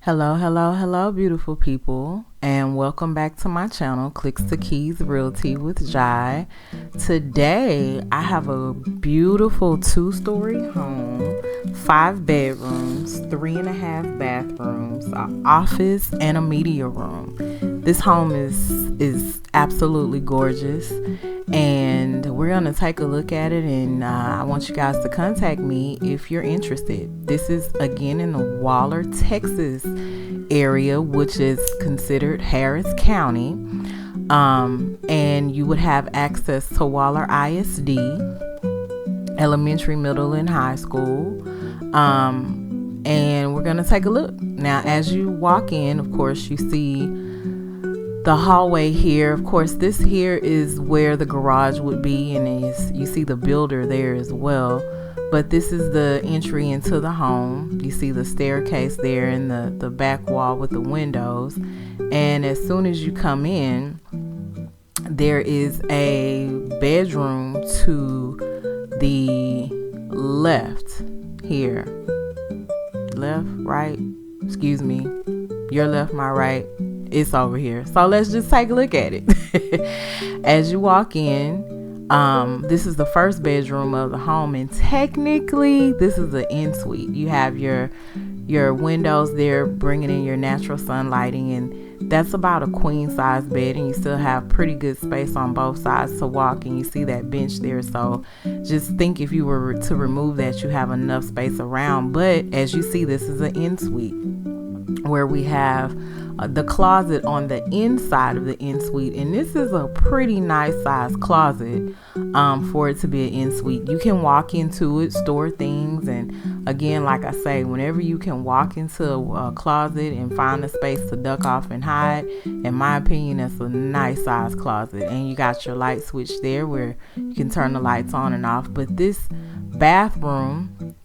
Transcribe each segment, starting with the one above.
Hello, hello, hello, beautiful people, and welcome back to my channel, Clicks to Keys Realty with Jai. Today, I have a beautiful 2-story home, 5 bedrooms, 3.5 bathrooms, an office, and a media room. This home is absolutely gorgeous, and we're going to take a look at it, and I want you guys to contact me if you're interested. This is again in the Waller, Texas area, which is considered Harris County, and you would have access to Waller ISD, elementary, middle, and high school. And we're going to take a look. Now, as you walk in, of course, you see the hallway here. Of course, this here is where the garage would be, and you see the builder there as well. But this is the entry into the home. You see the staircase there and the back wall with the windows. And as soon as you come in, there is a bedroom to the left here. Left, right, excuse me. Your left, my right. It's over here. So let's just take a look at it. As you walk in, this is the first bedroom of the home, and technically this is an ensuite. You have your windows there bringing in your natural sun lighting, and that's about a queen size bed, and you still have pretty good space on both sides to walk, and you see that bench there. So just think, if you were to remove that, you have enough space around. But as you see, this is an ensuite where we have the closet on the inside of the ensuite, and this is a pretty nice size closet for it to be an ensuite. You can walk into it, store things, and again, like I say, whenever you can walk into a closet and find a space to duck off and hide, in my opinion, that's a nice size closet. And you got your light switch there where you can turn the lights on and off. But this bathroom,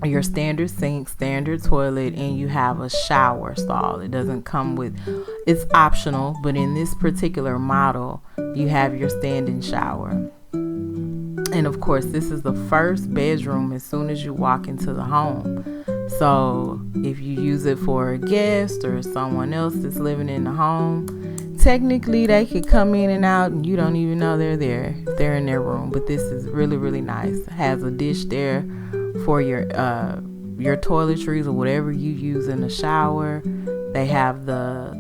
your standard sink, standard toilet, and you have a shower stall. It doesn't come with, it's optional, but in this particular model, you have your standing shower. And of course, this is the first bedroom as soon as you walk into the home. So if you use it for a guest or someone else that's living in the home, technically they could come in and out and you don't even know they're there. They're in their room. But this is really, really nice. It has a dish there for your toiletries or whatever you use in the shower. They have the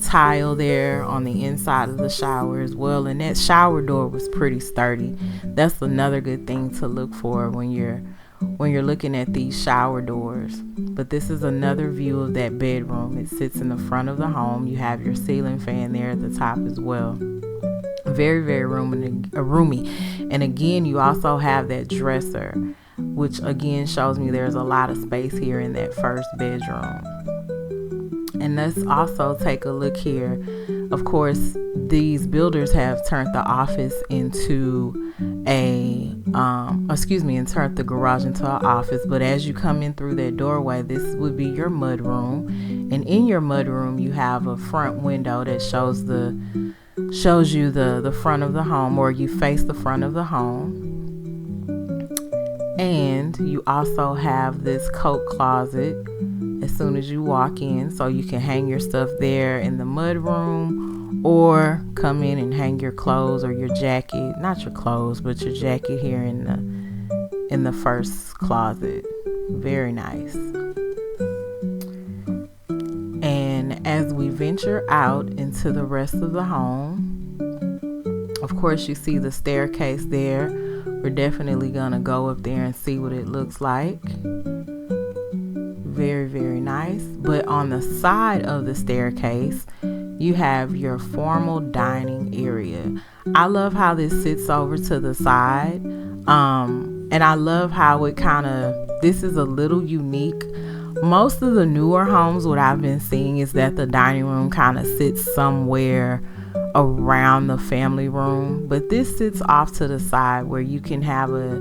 tile there on the inside of the shower as well, and that shower door was pretty sturdy. That's another good thing to look for when you're looking at these shower doors. But this is another view of that bedroom. It sits in the front of the home. You have your ceiling fan there at the top as well. Very, very roomy. And again, you also have that dresser, which again shows me there's a lot of space here in that first bedroom. And let's also take a look here. Of course, these builders have turned the office into and turned the garage into an office. But as you come in through that doorway, this would be your mudroom. And in your mudroom, you have a front window that shows you the front of the home, or you face the front of the home. And you also have this coat closet as soon as you walk in, so you can hang your stuff there in the mudroom, or come in and hang your clothes or your jacket, not your clothes, but your jacket here in the first closet. Very nice. And as we venture out into the rest of the home, of course, you see the staircase there. We're definitely gonna go up there and see what it looks like. Very, very nice. But on the side of the staircase, you have your formal dining area. I love how this sits over to the side. And I love how this is a little unique. Most of the newer homes, what I've been seeing is that the dining room kind of sits somewhere around the family room, but this sits off to the side where you can have a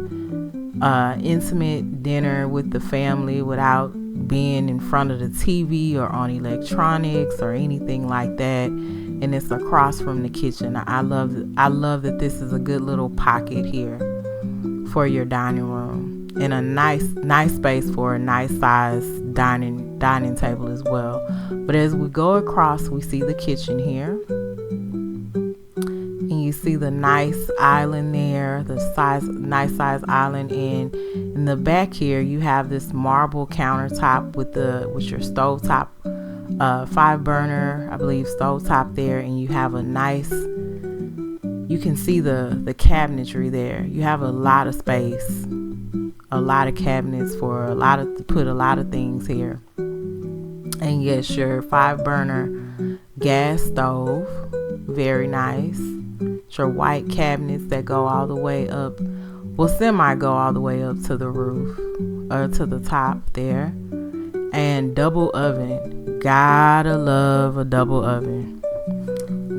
intimate dinner with the family without being in front of the TV or on electronics or anything like that. And it's across from the kitchen. I love that this is a good little pocket here for your dining room, and a nice space for a nice size dining dining table as well. But as we go across, we see the kitchen here. And you see the nice island there, nice size island. And in the back here, you have this marble countertop with your stovetop, 5-burner, I believe, stovetop there. And you have a nice, you can see the cabinetry there. You have a lot of space, a lot of cabinets to put a lot of things here. And yes, your 5-burner gas stove, very nice. Your white cabinets that go all the way up, semi go all the way up to the roof, or to the top there. And double oven, gotta love a double oven,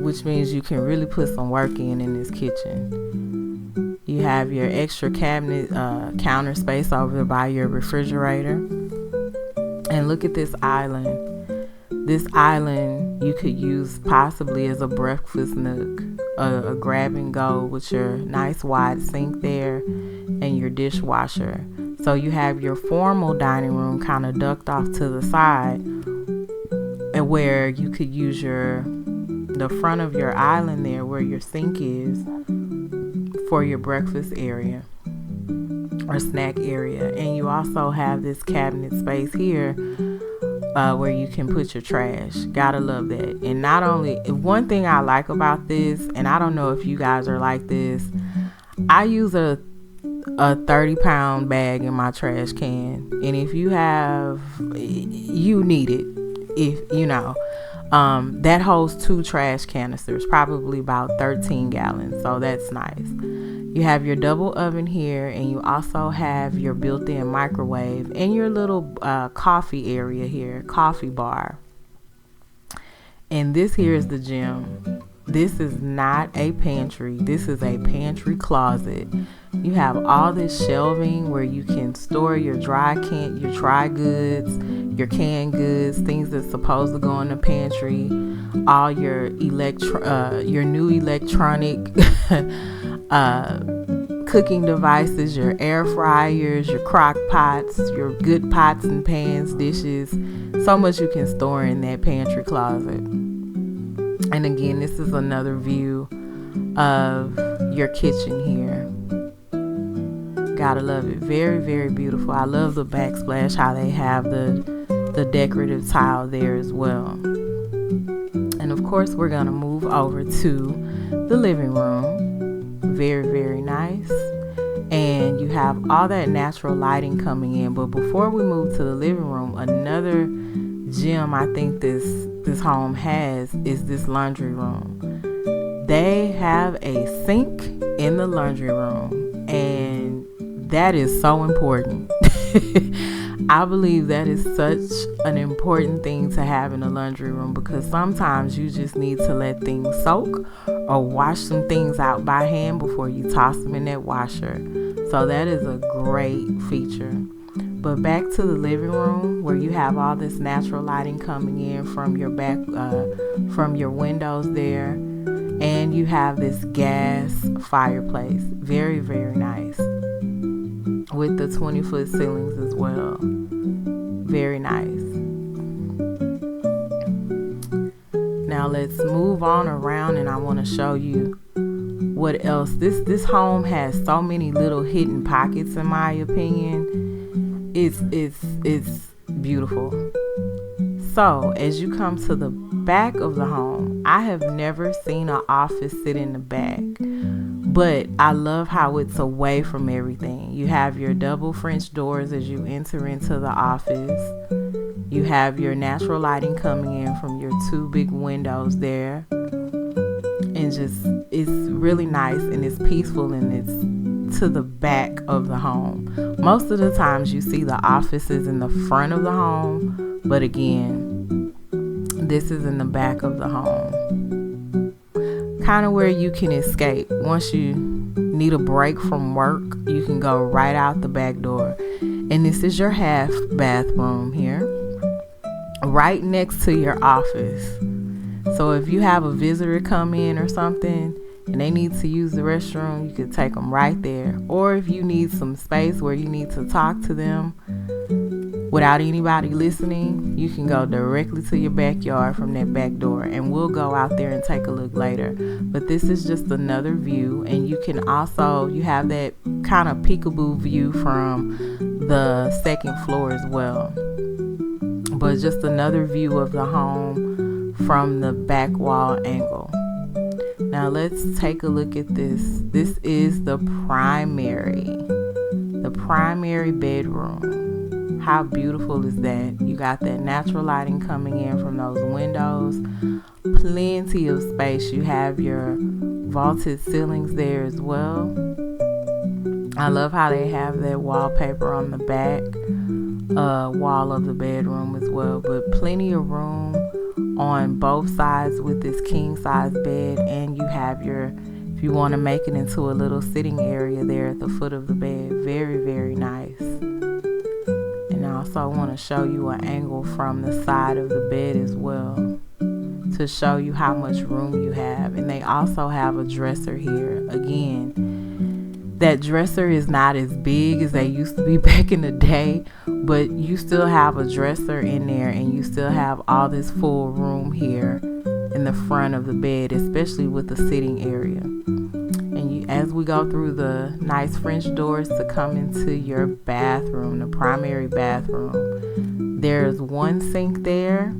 which means you can really put some work in this kitchen. You have your extra cabinet counter space over by your refrigerator. And look at this island. This island you could use possibly as a breakfast nook, a grab and go with your nice wide sink there and your dishwasher. So you have your formal dining room kind of ducked off to the side, and where you could use the front of your island there where your sink is for your breakfast area or snack area. And you also have this cabinet space here where you can put your trash. Gotta love that. And not only, one thing I like about this, and I don't know if you guys are like this, I use a 30-pound bag in my trash can. And if you need it, if you know, that holds 2 trash canisters, probably about 13 gallons. So that's nice. You have your double oven here, and you also have your built-in microwave and your little coffee area here, coffee bar. And this here is the gym. This is not a pantry. This is a pantry closet. You have all this shelving where you can store your dry goods, your canned goods, things that's supposed to go in the pantry, all your new electronic cooking devices, your air fryers, your crock pots, your good pots and pans, dishes. So much you can store in that pantry closet. And again, this is another view of your kitchen here. Gotta love it. Very, very beautiful. I love the backsplash, how they have the decorative tile there as well. And of course, we're gonna move over to the living room. Very, very nice. And you have all that natural lighting coming in. But before we move to the living room, another gem I think this home has is this laundry room. They have a sink in the laundry room, and that is so important. I believe that is such an important thing to have in a laundry room, because sometimes you just need to let things soak or wash some things out by hand before you toss them in that washer. So that is a great feature. But back to the living room, where you have all this natural lighting coming in from your back, from your windows there. And you have this gas fireplace. Very, very nice. With the 20-foot ceilings as well. Very nice. Now let's move on around, and I want to show you what else. This home has so many little hidden pockets, in my opinion. It's beautiful. So as you come to the back of the home, I have never seen an office sit in the back, but I love how it's away from everything. You have your double French doors as you enter into the office. You have your natural lighting coming in from your 2 big windows there. And just, it's really nice, and it's peaceful, and it's to the back of the home. Most of the times you see the offices in the front of the home, but again, this is in the back of the home. Kind of where you can escape. Once you need a break from work, you can go right out the back door. And this is your half bathroom here, right next to your office. So if you have a visitor come in or something and they need to use the restroom, you can take them right there. Or if you need some space where you need to talk to them, without anybody listening, you can go directly to your backyard from that back door, and we'll go out there and take a look later. But this is just another view, and you can also, you have that kind of peekaboo view from the second floor as well. But just another view of the home from the back wall angle. Now let's take a look at this. This is the primary bedroom. How beautiful is that? You got that natural lighting coming in from those windows. Plenty of space. You have your vaulted ceilings there as well. I love how they have that wallpaper on the back wall of the bedroom as well. But plenty of room on both sides with this king size bed, and you have your, if you want to make it into a little sitting area there at the foot of the bed. Very, very nice. And I also want to show you an angle from the side of the bed as well to show you how much room you have. And they also have a dresser here. Again, that dresser is not as big as they used to be back in the day, but you still have a dresser in there, and you still have all this full room here in the front of the bed, especially with the sitting area. And you, as we go through the nice French doors to come into your bathroom, the primary bathroom, there's one sink there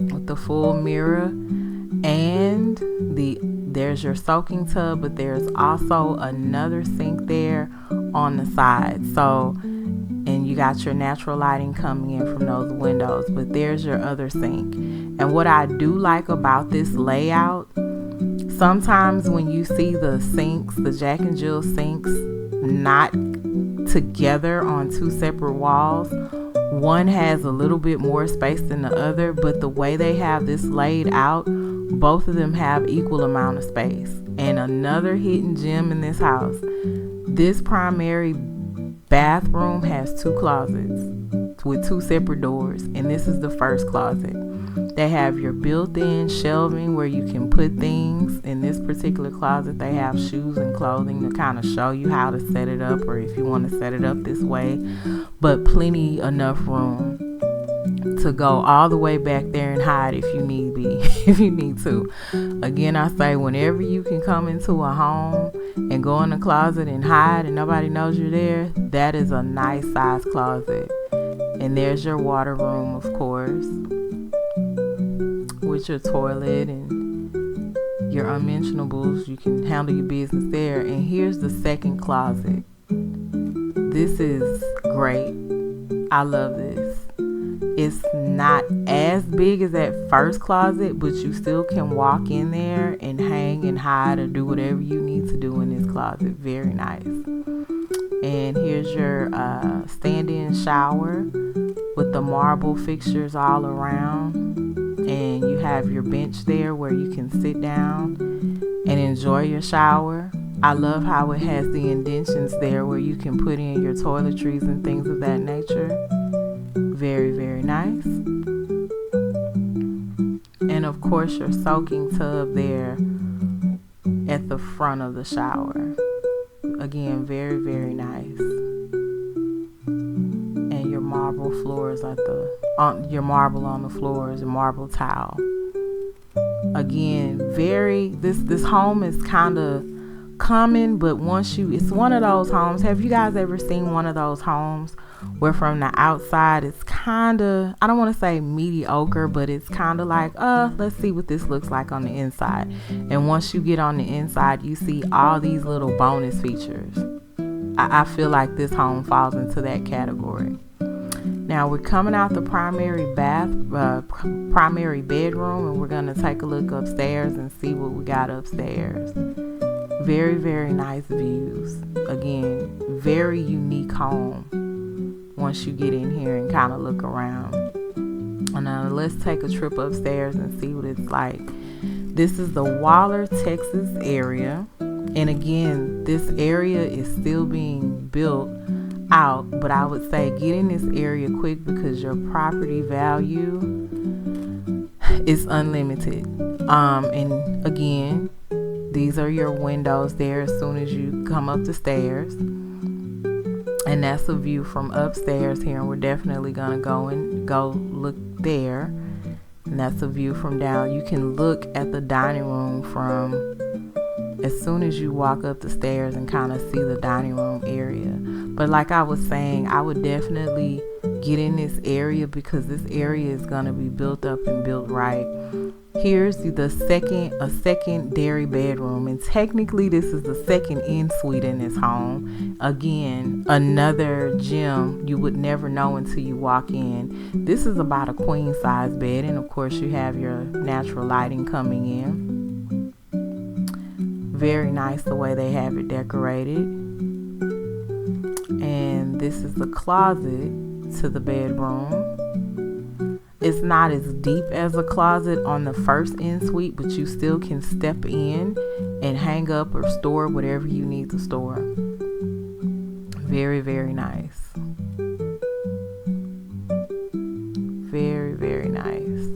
with the full mirror, and there's your soaking tub, but there's also another sink there on the side. So, and you got your natural lighting coming in from those windows, but there's your other sink. And what I do like about this layout, sometimes when you see the sinks, the Jack and Jill sinks, not together on two separate walls, one has a little bit more space than the other, but the way they have this laid out, both of them have equal amount of space. And another hidden gem in this house, this primary bathroom has two closets with two separate doors, and this is the first closet. They have your built-in shelving where you can put things. In this particular closet, they have shoes and clothing to kind of show you how to set it up, or if you want to set it up this way. But plenty enough room to go all the way back there and hide if you need to. Again, I say, whenever you can come into a home and go in the closet and hide and nobody knows you're there, that is a nice size closet. And there's your water room, of course, with your toilet and your unmentionables. You can handle your business there. And here's the second closet. This is great. I love this. It's not as big as that first closet, but you still can walk in there and hang and hide or do whatever you need to do in this closet. Very nice. And here's your stand-in shower with the marble fixtures all around. And you have your bench there where you can sit down and enjoy your shower. I love how it has the indentions there where you can put in your toiletries and things of that nature. Very, very nice. And of course, your soaking tub there at the front of the shower. Again, very, very nice. And your marble floors your marble on the floors, and marble tile. Again, this home is kind of common, but it's one of those homes. Have you guys ever seen one of those homes where from the outside it's kind of, I don't want to say mediocre, but it's kind of like, let's see what this looks like on the inside. And once you get on the inside, you see all these little bonus features. I feel like this home falls into that category. Now we're coming out the primary bedroom, and we're going to take a look upstairs and see what we got upstairs. Very, very nice views. Again, very unique home once you get in here and kind of look around. And now let's take a trip upstairs and see what it's like. This is the Waller, Texas area. And again, this area is still being built out, but I would say get in this area quick because your property value is unlimited. And again, these are your windows there as soon as you come up the stairs. And that's a view from upstairs here, and we're definitely gonna go look there. And that's a view from down. You can look at the dining room from as soon as you walk up the stairs and kind of see the dining room area. But like I was saying, I would definitely get in this area because this area is gonna be built up and built right. Here's a secondary bedroom, and technically this is the second ensuite in this home. Again, another gem you would never know until you walk in. This is about a queen size bed, and of course you have your natural lighting coming in. Very nice the way they have it decorated. And this is the closet to the bedroom. It's not as deep as a closet on the first ensuite, but you still can step in and hang up or store whatever you need to store. Very, very nice. Very, very nice.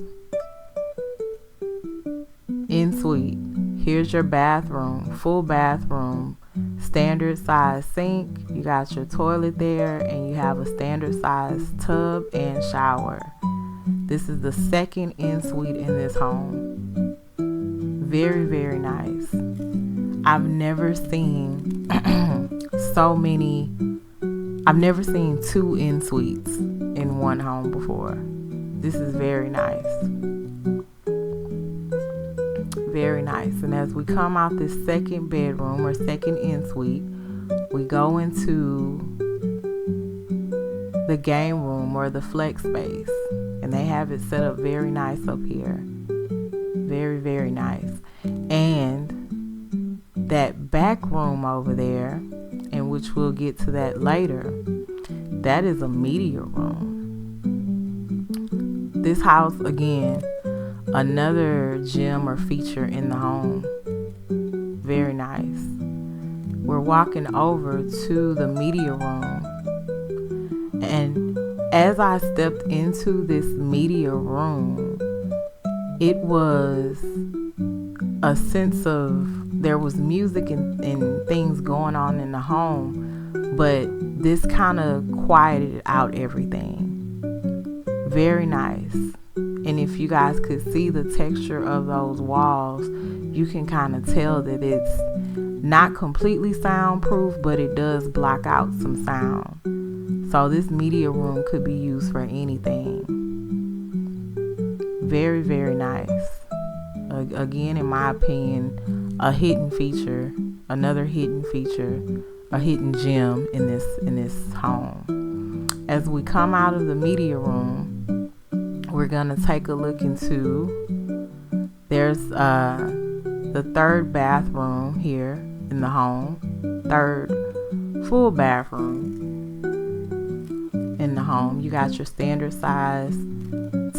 Ensuite. Here's your bathroom, full bathroom, standard size sink. You got your toilet there, and you have a standard size tub and shower. This is the second ensuite in this home. Very, very nice. I've never seen I've never seen two ensuites in one home before. This is very nice. Very nice. And as we come out this second bedroom or second ensuite, we go into the game room or the flex space. And they have it set up very nice up here. Very, very nice. And that back room over there, and which we'll get to that later, that is a media room. This house, again, another gem or feature in the home. Very nice. We're walking over to the media room, and as I stepped into this media room, it was a sense of, there was music and things going on in the home, but this kind of quieted out everything. Very nice. And if you guys could see the texture of those walls, you can kind of tell that it's not completely soundproof, but it does block out some sound. So this media room could be used for anything. Very, very nice. Again, in my opinion, a hidden feature, another hidden feature, a hidden gem in this home. As we come out of the media room, we're gonna take a look into, there's the third bathroom here in the home, third full bathroom in the home. You got your standard size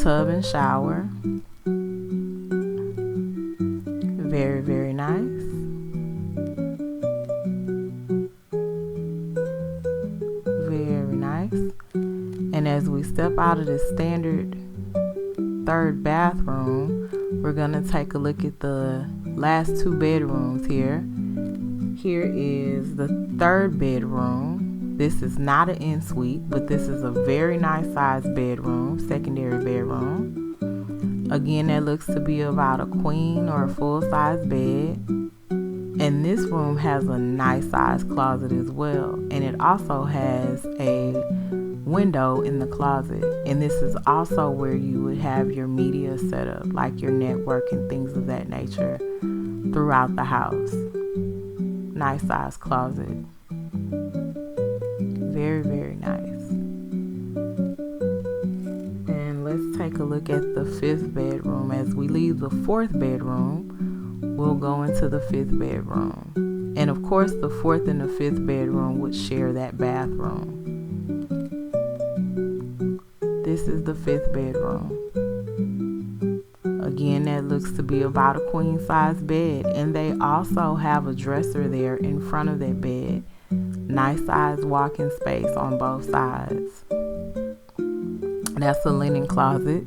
tub and shower. Very, very nice. Very nice. And as we step out of the standard third bathroom, we're gonna take a look at the last two bedrooms here. Here is the third bedroom. This is not an ensuite, but this is a very nice sized bedroom, secondary bedroom. Again, that looks to be about a queen or a full size bed. And this room has a nice sized closet as well. And it also has a window in the closet. And this is also where you would have your media set up, like your network and things of that nature throughout the house. Nice sized closet. Very, very nice. And let's take a look at the fifth bedroom. As we leave the fourth bedroom, we'll go into the fifth bedroom. And of course, the fourth and the fifth bedroom would share that bathroom. This is the fifth bedroom. Again, that looks to be about a queen size bed. And they also have a dresser there in front of that bed. Nice size walk-in space on both sides. That's a linen closet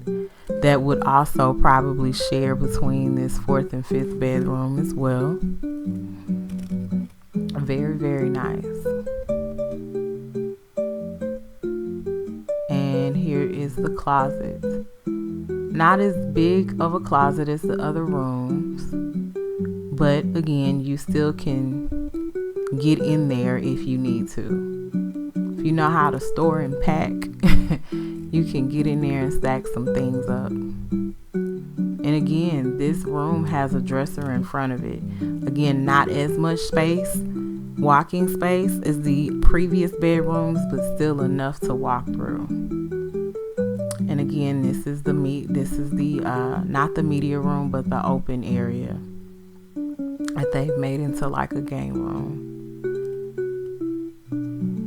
that would also probably share between this fourth and fifth bedroom as well. Very, very nice. here is the closet. Not as big of a closet as the other rooms, but again, you still can get in there if you need to. If you know how to store and pack, you can get in there and stack some things up. And again, this room has a dresser in front of it. Again, not as much space, walking space, as the previous bedrooms, but still enough to walk through. And again, this is the not the media room, but the open area that they've made into like a game room.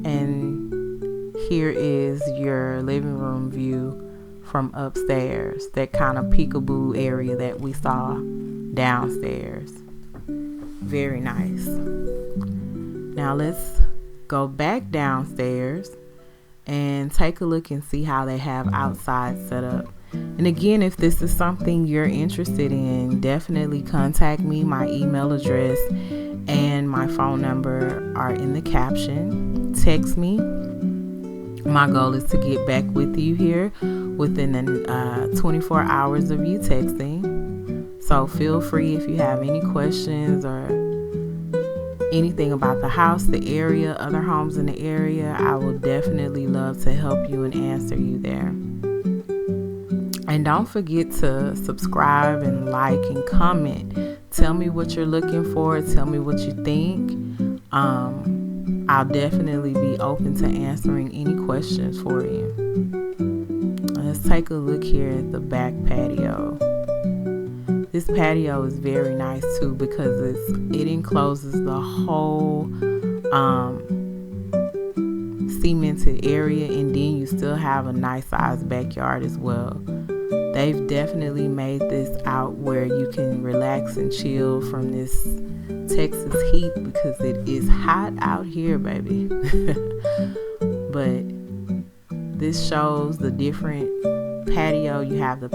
And here is your living room view from upstairs, that kind of peekaboo area that we saw downstairs. Very nice. Now let's go back downstairs and take a look and see how they have outside set up. And again, if this is something you're interested in, definitely contact me. My email address and my phone number are in the caption. Text me. My goal is to get back with you here within 24 hours of you texting. So feel free if you have any questions or anything about the house, the area, other homes in the area. I will definitely love to help you and answer you there. And don't forget to subscribe and like and comment. Tell me what you're looking for. Tell me what you think. I'll definitely be open to answering any questions for you. Let's take a look here at the back patio. This patio is very nice too because it encloses the whole cemented area, and then you still have a nice sized backyard as well. They've definitely made this out where you can relax and chill from this Texas heat because it is hot out here, baby. But this shows the different patio. You have the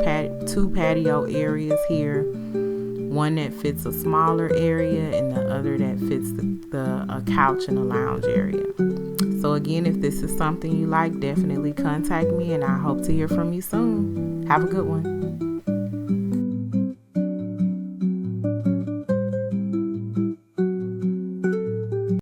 two patio areas here, one that fits a smaller area and the other that fits a couch and a lounge area. So again, if this is something you like, definitely contact me, and I hope to hear from you soon. Have a good one.